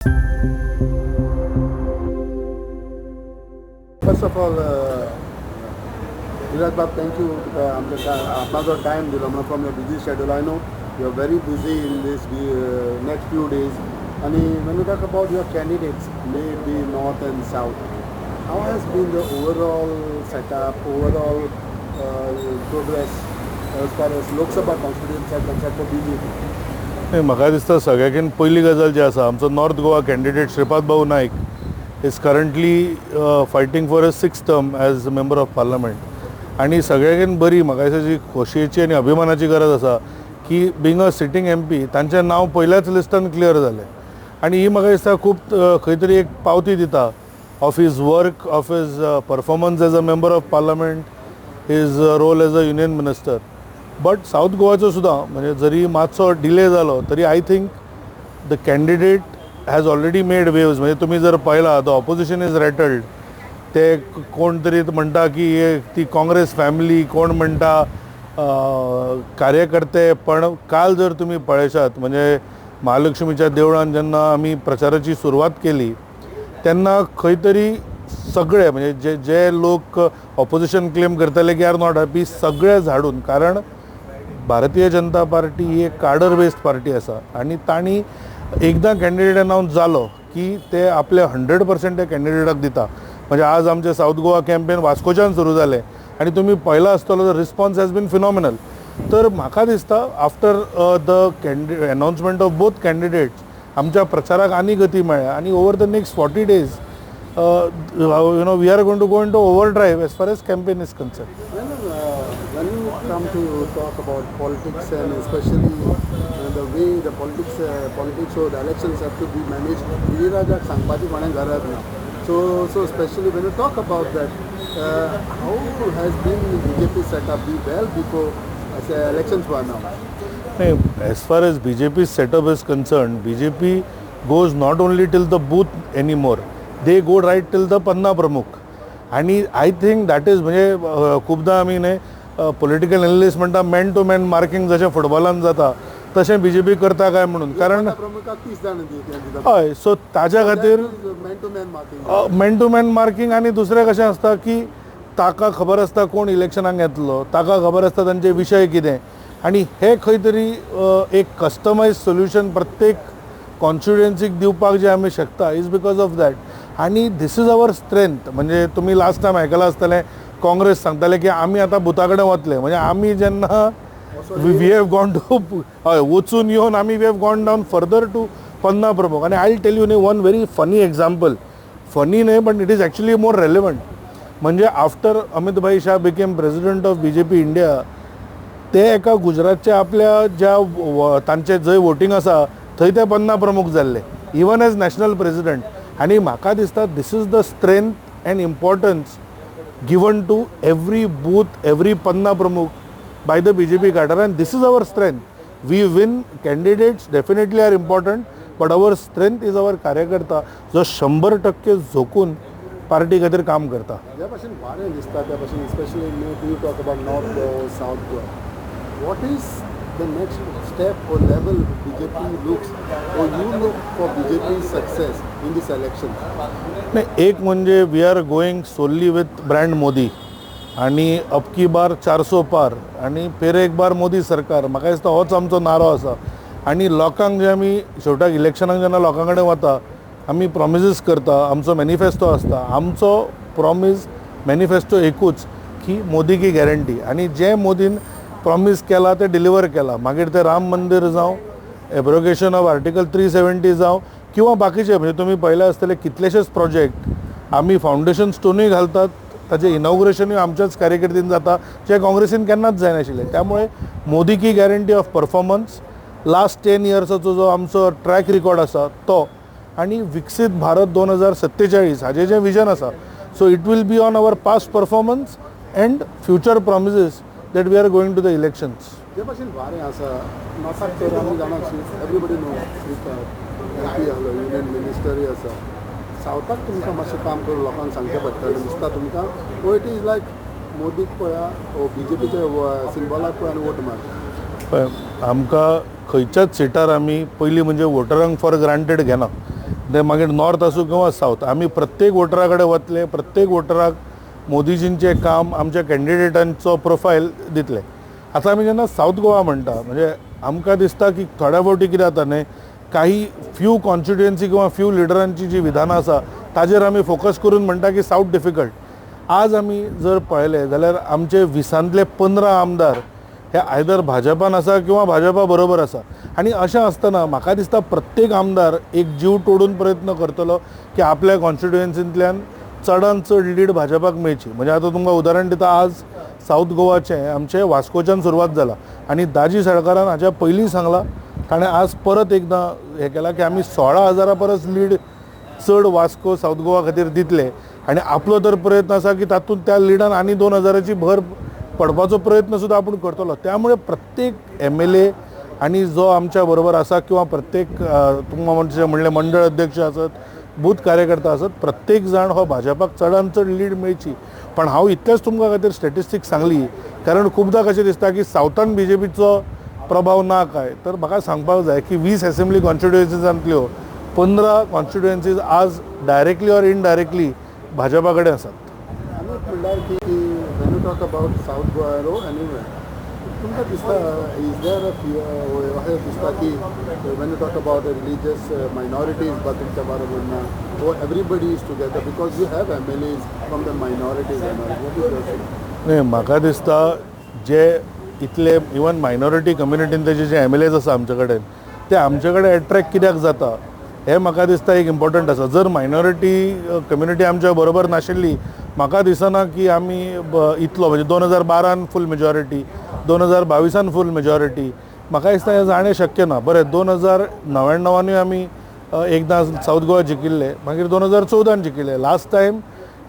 First of all, Viraj Bab, thank you. आपला जो time दिला मला from your busy schedule. I know you are very busy in this next few days. And when you talk about your candidates, may it be North and South, how has been the overall setup, overall progress as far as Lok Sabha constituency are concerned for BJP? नाही, म्हाका दिसता सगळ्याकीन पयली गजाल जी आसा, आमचो north Goa candidate Shripad भाऊ Naik is currently fighting for a 6th term age a member of parliament. आनी सगळ्याकीन बरी म्हाका दिसता जी खोशयेची आनी अभिमानाची गरज आसा की बींग अ सिटींग MP तांचें नांव पयल्याच लिस्टान क्लियर जालें. आनी ही म्हाका दिसता खूब खंय तरी एक पावती दिता of his work, of his performance as a member of parliament, his role as a union minister. But south गोवाचो सुद्दां म्हणजे जरी मातसो डिले जालो तरी I think the candidate has already made waves. म्हणजे तुमी जर पळयला द ऑपोजिशन इज रॅटल्ड. ते कोण तरी म्हणटा की ती काँग्रेस फॅमिली, कोण म्हणटा कार्यकर्ते. पण काल जर तुम्ही पळयशात म्हणजे महालक्ष्मीच्या देवळान जेन्ना आमी प्रचाराची सुरवात केली तेन्ना खंय तरी सगळे म्हणजे जे जे लोक ऑपोजिशन क्लेम करताले की आर नॉट हॅपी, सगळे झाडून. कारण भारतीय जनता पार्टी ही एक कार्डर बेस्ड पार्टी आसा आनी तांणी एकदां कॅन्डिडेट अनाउन्स जालो की ते आपले 100% त्या कॅन्डिडेटाक दिता. म्हणजे आज आमचे साऊथ गोवा कॅम्पेन वास्कोच्यान सुरू जालें आनी तुमी पळयला आसतलो the response has been phenomenal. तर म्हाका दिसता after the announcement of both candidates आमच्या प्रचाराक आनी गती मेळ्ळ्या. आनी over the next 40 days we are going to go into overdrive as far as campaign is concerned. When you come to talk about politics and especially the way the politics or the elections have to be managed, Virajak सांगपाची कोणें गरज ना. So especially when you talk about that, how has been BJP set up well before elections were announced? As far as BJP's setup is concerned, BJP goes not only till the booth anymore, they go right till the Panna Pramukh. आणि I think that is म्हणजे खूपदां आमी न्हय political analyst म्हणटा man to man marking जशें फुटबॉलान जाता तशें BJP करता काय म्हणून. कारण हय, सो ताज्या खातीर मॅन टू मॅन मार्किंग. आनी दुसरें कशें आसता की ताका खबर आसता कोण इलेक्शनाक येतलो, ताका खबर आसता तांचे विशय कितें. आनी हे खंय तरी एक कस्टमायज सोल्युशन प्रत्येक कॉन्स्टिट्युएन्सीक दिवपाक जे आमी शकता इज बिकॉज ऑफ दॅट. आनी दीस इज अवर स्ट्रेंथ. म्हणजे तुमी लास्ट टायम आयकलां आसतलें काँग्रेस सांगताले की आमी आतां बुथा कडेन वतले. म्हणजे आमी जेन्ना वी हॅव गॉन टू हय वचून येवन आमी we have gone down further to पन्ना प्रमुख. आनी आय टेल यू न्ही one very funny example. Funny न्हय but it is actually more relevant. म्हणजे after Amit bhai Shah became president of BJP India, ते एका गुजरातच्या आपल्या ज्या तांचे जंय वोटींग आसा थंय ते पन्ना प्रमुख जाल्ले इवन एज नॅशनल प्रेसिडेंट. आनी म्हाका दिसता this is the strength and importance given to every booth, every पन्ना प्रमुख by the BJP cadre, and this is our strength. We win candidates definitely are important, but our strength is our कार्यकर्ता जो 100% झोकून party खातीर काम करता. ज्या भाशेन वारें दिसता त्या भाशेन specially you talk about north Goa, south Goa, what is the next step or level BJP looks or you look for BJP's success in this election? नाही, एक म्हणजे we are going solely with brand Modi आणि अबकी बार 400 पार आणि फिर एक बार मोदी सरकार. म्हाका दिसता होच आमचो नारो आसा. आनी लोकांक जे आमी शेवटाक इलेक्शनाक जेन्ना लोकां कडेन वता आमी प्रॉमिसीस करता, आमचो मॅनिफेस्टो आसता. आमचो प्रॉमीस मॅनिफेस्टो एकूच की मोदी की गॅरंटी. आनी जे मोदीन प्रॉमीस केला ते डिलिव्हर केला. मागीर ते राम मंदिर जावं, एब्रोगेशन ऑफ आर्टिकल 370 जावं किंवा बाकीचे. म्हणजे तुम्ही पळयले आसतले कितलेशेच प्रोजेक्ट आमी फावंडेशन स्टोनूय घालतात, ताचें इनॉग्रेशनूय आमच्याच कार्यकर्तीन जाता जे काँग्रेसीन केन्नाच जायनाशिल्ले. त्यामुळे मोदी की गॅरंटी ऑफ परफॉर्मन्स, लास्ट 10 yearsचो जो आमचो ट्रॅक रिकॉर्ड आसा तो, आनी विकसीत भारत 2047 हाजें जें विजन आसा. So it will be on our past performance and future promises that we are going to the elections. जे भाशेन वारें आसा नॉर्थाक तर आमी जाणा एवरीबडी नो MP आसलो, युनियन मिनिस्टरूय आसा. सावथाक तुमकां मातशें काम करून लोकांक सांगचें पडटलें दिसता तुमकां, ओ इट इज लायक मोदीक पळया ओ BJPच्या सिंबॉलाक पळय आनी वोट मार. आमकां खंयच्याच सिटार आमी पयलीं म्हणजे वोटरांक फॉर ग्रांटेड घेना. ते मागीर नॉर्थ आसूं किंवा साऊथ, आमी प्रत्येक वोटरा कडेन वतले, प्रत्येक वोटराक मोदीजींचें काम, आमच्या कॅन्डिडेटांचो प्रोफायल दितले. आतां आमी जेन्ना साऊथ गोवा म्हणटा म्हणजे आमकां दिसता की थोड्या फावटी कितें जाता न्ही, काही फ्यू कॉन्स्टिट्युएन्सी किंवा फ्यू लिडरांची जी विधानां आसा ताजेर आमी फोकस करून म्हणटा की साऊथ डिफिकल्ट. आज आमी जर पळयलें जाल्यार आमचे 20तले 15 आमदार हे आयदर भाजपान आसा किंवा भाजपा बरोबर आसा. आनी अशें आसतना म्हाका दिसता प्रत्येक आमदार एक जीव तोडून प्रयत्न करतलो की आपल्या कॉन्स्टिट्युएन्सींतल्यान चडांत चड लीड भाजपाक मेळची. म्हणजे आतां तुमकां उदाहरण दिता, आज साऊथ गोवाचें आमचें वास्कोच्यान सुरवात जाला आनी दाजी सळकारान हाच्या पयलीं सांगलां, ताणें आज परत एकदां हें केलां की आमी 16,000 परस लीड चड वास्को साऊथ गोवा खातीर दितले. आनी आपलो तर प्रयत्न आसा की तातूंत त्या लिडान आनी 2,000ची भर पडपाचो प्रयत्न सुद्दां आपूण करतलो. त्यामुळे प्रत्येक MLA आनी जो आमच्या बरोबर आसा किंवा प्रत्येक तुमकां म्हणलें मंडळ अध्यक्ष आसत, बूथ कार्यकर्ता आसत, प्रत्येक जाण हो भाजपाक चडांत चड लीड मेळची. पण हांव इतलेंच तुमकां खातीर स्टॅटिस्टिक्स सांगली, कारण खुबदां कशें दिसता की सावथान BJPचो प्रभाव ना काय. तर म्हाका सांगपाक जाय की 20 असेंब्ली कॉन्स्टिट्युएन्सीजांतल्यो 15 कॉन्स्टिट्युएन्सीज आज डायरेक्टली ऑर इनडायरेक्टली भाजपा कडेन आसात. आनी एक म्हणल्यार की when you talk about South Goa रो एनीवेअर, तुमकां दिसता इज देयर अशें दिसता की when you talk about religious minorities बा तुमच्या बरोबर ना, वो everybody is together because you have MLAs from the minorities. न्ही, म्हाका दिसता जे इतले इवन मायनॉरिटी कम्युनिटीन तेजे जे MLAs आसा आमचे कडेन, ते आमचे कडेन एट्रॅक्ट कित्याक जाता हें म्हाका दिसता एक इम्पॉर्टंट आसा. जर मायनॉरिटी कम्युनिटी आमच्या बरोबर नाशिल्ली, म्हाका दिसना की आमी इतलो म्हणजे 2012 फूल मेजॉरिटी, 2022 फूल मेजॉरिटी, म्हाका दिसता हें जाणें शक्य ना. बरें, 2099 आमी एकदां साऊथ गोवा जिखिल्ले, मागीर 2014 जिखिल्ले. Last time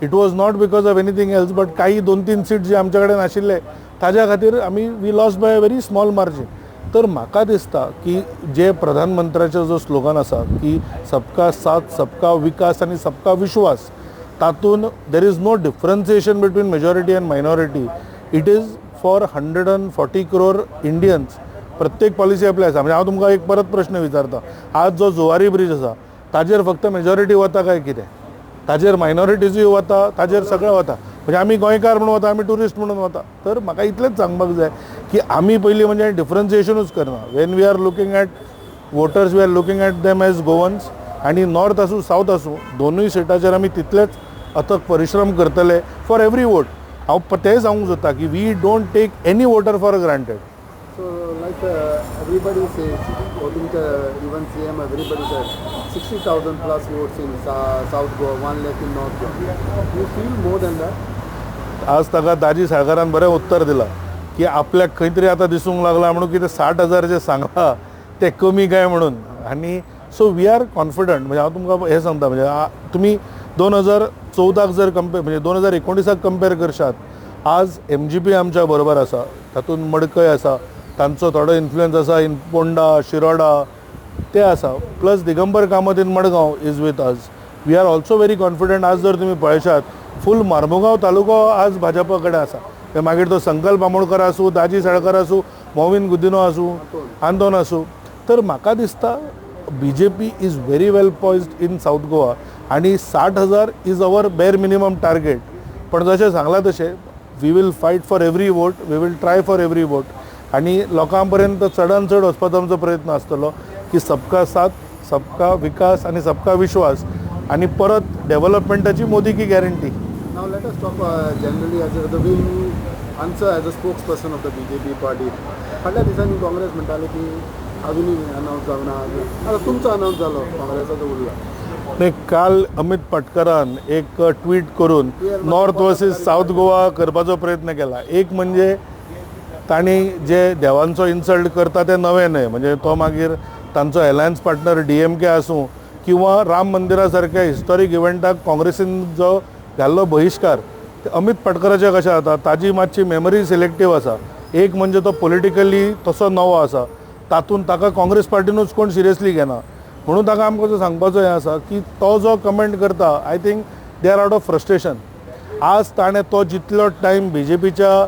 it was not because of anything else, but काही 2-3 सीट जे आमच्या कडेन आशिल्ले ताज्या खातीर आमी we lost by a very small margin. तर म्हाका दिसता की जे प्रधानमंत्र्याचो जो स्लोगन आसा की सबका साथ, सबका विकास आनी सबका विश्वास, तातूंत there is no differentiation between majority and minority. It is for 140 crore Indians. प्रत्येक पॉलिसी आपल्या आसा. म्हणजे हांव तुमकां एक परत प्रश्न विचारता, आज जो जुवारी ब्रीज आसा ताजेर फक्त मेजॉरिटी वता काय कितें? ताजेर मायनॉरिटीजूय वता, ताजेर सगळें वता. म्हणजे आमी गोंयकार म्हणून वता, आमी ट्युरिस्ट म्हणून वता. तर म्हाका इतलेंच सांगपाक जाय की आमी पयलीं म्हणजे डिफरन्सिएशनूच करना. When we are looking at voters, we are looking at them as Goans. आनी नॉर्थ आसूं साऊथ आसूं, दोनूय सिटाचेर आमी तितलेच अथक परिश्रम करतले फॉर एवरी वोट. हांव तेंय सांगूंक सोदता की we don't take any voter for granted. So like everybody says, voting even CM, everybody says 60,000 plus votes in South Goa, 1 lakh in North Goa. You feel more than that? आज ताका दाजी साळकारान बरें उत्तर दिलां की आपल्याक खंय तरी आतां दिसूंक लागला म्हणून कितें 60,000 जे सांगला ते कमी काय म्हणून. आनी सो वी आर कॉन्फिडंट. म्हणजे हांव तुमकां हें सांगता, म्हणजे तुमी 2014 जर म्हणजे 2019 कंपेर करशात, आज MGP आमच्या बरोबर आसा, तातूंत मडकय आसा, तांचो थोडो इन्फ्लुएन्स आसा इन पोंडा, शिरोडा ते आसा, plus Digambar Kamat in Madgaon is with us. We are also very confident. आज जर तुमी पळयशात फूल मार्मुगांव तालुको आज भाजपा कडेन आसा. मागीर तो संकल्प आमोणकर आसूं, दाजी साळकार आसूं, मोविन गुदिनो आसूं, आंदोन आसूं. तर म्हाका दिसता BJP is very well poised in South Goa आनी 60,000 is our bare minimum target. पण जशें सांगलां तशें we will fight for every vote, we will try for every vote. आनी लोकां पर्यंत चडांत चड वचपाचो आमचो प्रयत्न आसतलो की सबका साथ, सबका विकास आनी सबका विश्वास आनी परत डेव्हलपमेंटाची मोदी की guarantee. Now let us talk generally as the way you answer as a spokesperson of the BJP party. फाटल्या दिसांनी काँग्रेस म्हणटाले की अजूनही अनाऊन्स जावना. आता तुमचो अनाऊन्स जालो, काँग्रेसाचो उरला. नाही, काल अमित पाटकरान एक ट्वीट करून नॉर्थ वर्सीस साऊथ गोवा करपाचो प्रयत्न केला. एक म्हणजे तांणी जे देवांचो इन्सल्ट करता ते नवे न्हय. म्हणजे तो मागीर तांचो अलायन्स पार्टनर DMK आसूं किंवा राम मंदिरा सारक्या हिस्टॉरीक इव्हेंटाक काँग्रेसीन जो घाल्लो बहिश्कार, ते अमित पाटकराचें कशें जाता, ताजी मातशी मेमरी सिलेक्टीव आसा. एक म्हणजे तो पॉलिटिकली तसो नवो आसा, तातूंत ताका काँग्रेस पार्टीनूच कोण सिरियसली घेना. म्हणून ताका आमकां जो सांगपाचो हें आसा की तो जो कमेंट करता, I think they are out of frustration. आज ताणें तो जितलो टायम BJPच्या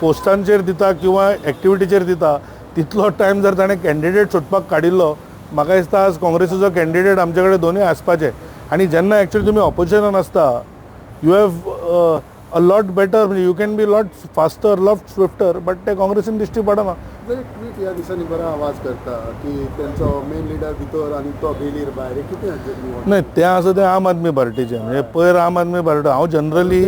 पोस्टांचेर दिता किंवा एक्टिविटीचेर दिता, तितलो टायम जर ताणें कॅन्डिडेट सोदपाक काडिल्लो म्हाका दिसता आज काँग्रेसीचो कॅन्डिडेट आमचे कडेन दोनूय आसपाचे आनी जेन्ना एक्चुअली तुमी ऑपोजिशनान आसता you have a lot better म्हणजे you can be lot faster lot swifter but ते काँग्रेसीन दिश्टी पडना. जर एक ट्वीट ह्या दिसांनी बरो आवाज करता की तेंचो मेन लिडर भितर आनी तो बेलीर भायर हे कितें नाही ते आसा ते आम आदमी पार्टीचे म्हणजे पयर आम आदमी पार्टी हांव जनरली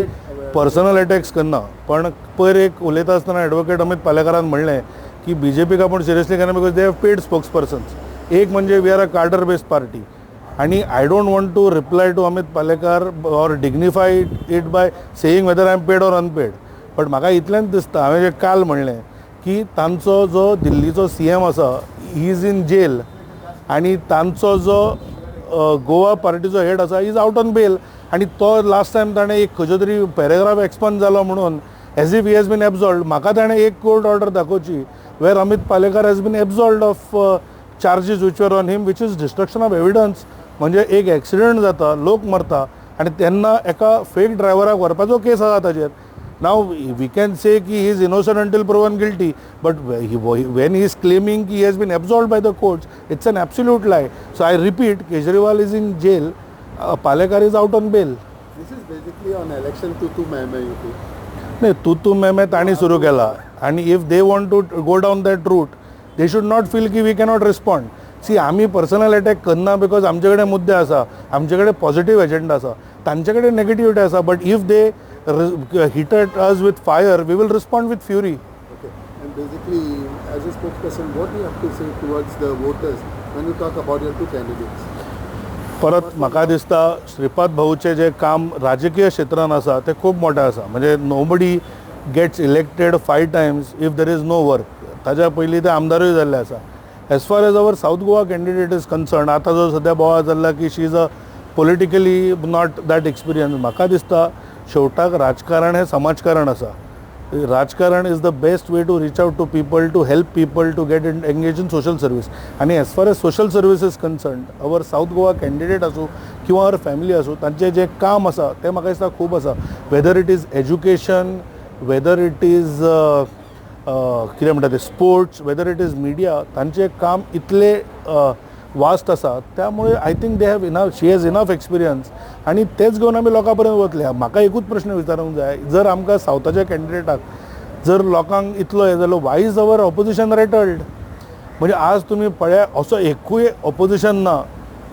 पर्सनल अटॅक्स करना पण पयर एक उलयता आसतना एडवोकेट अमित पालेकरान म्हणलें की BJPक आपूण सिरियसली घेना because they have paid spokes persons. एक म्हणजे we are a cadre based party आणि I don't want to reply to Amit Palekar or dignify it by saying whether I am paid or unpaid. But म्हाका इतलेंच दिसता हांवें जे काल म्हणलें की तांचो जो दिल्लीचो CM आसा ही इज इन जेल आणि तांचो जो गोवा पार्टीचो हेड आसा इज आउट ऑन बेल आणि तो लास्ट टायम ताणें एक खंयचो तरी पॅरेग्राफ एक्सपांड जालो म्हणून as if he has been absolved. म्हाका ताणें एक कोर्ट ऑर्डर दाखोवची वेर Amit Palekar has been absolved of charges which were on him which is destruction of evidence. म्हणजे एक एक्सिडेंट जाता लोक मरता आणि तेन्ना एका फेक ड्रायव्हराक व्हरपाचो केस आसा ताचेर. नाव वी कॅन से की he is innocent until proven guilty but when he is claiming की he has been absolved by the courts it's an absolute lie. So I repeat Kejriwal is in jail Palekar is out on bail. This is basically on election तू मैं युपी नाही तू मैं ताणी सुरू केला आणि if they want to go down that route they should not feel की वी कॅनॉट रिस्पॉन्ड. सी आम्ही पर्सनल अटॅक करना बिकॉज आमचे कडेन मुद्दे आसा आमचे कडेन पॉझिटिव्ह एजेंडा आसा तांचे कडेन नेगेटिव्हिटी आसा but if they hit at us with fire we will respond with fury. Okay. And basically, as a spokesperson, what do you have to say towards the voters when you talk about your two candidates? परत म्हाका दिसता श्रीपाद भाऊचे जे काम राजकीय क्षेत्रान आसा ते खूब मोठें आसा म्हणजे nobody gets elected 5 times if there is no work. ताच्या पयलीं ते आमदारूय जाल्ले आसा. As far as our south Goa candidate is concern आतां जो सद्या बोवाळ जाल्ला की she is a politically not that experience. म्हाका दिसता शेवटाक राजकारण हें समाजकारण आसा. राजकारण is the best way to reach out to people to help people to get engage in social service आणि age far age social service is concern our south Goa candidate आसूं किंवा अवर फॅमिली आसूं तांचें जें काम आसा तें म्हाका दिसता खूब आसा. Whether it is education whether it is कितें म्हणटा तें sports whether it is media तांचें काम इतले वास्ट आसा त्यामुळे I think they have enough she has enough experience आणि तेच घेवन आमी लोकां पर्यंत वतले. म्हाका एकूच प्रश्न विचारूंक जाय जर आमकां सावथाच्या कॅन्डिडेटाक जर लोकांक इतलो हें जालो Y is our opposition rattled. म्हणजे आज तुमी पळया असो एकूय ऑपोजिशन ना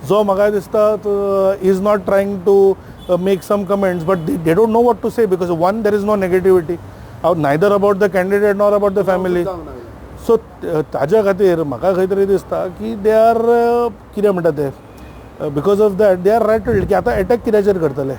जो म्हाका दिसता is not trying to make some comments but they don't know what to say because one there is no negativity neither about the candidate nor about the family. So ताज्या खातीर म्हाका खंय तरी दिसता की दे आर कितें म्हणटा ते because of that they are rattled की आतां एटॅक कित्याचेर करतले.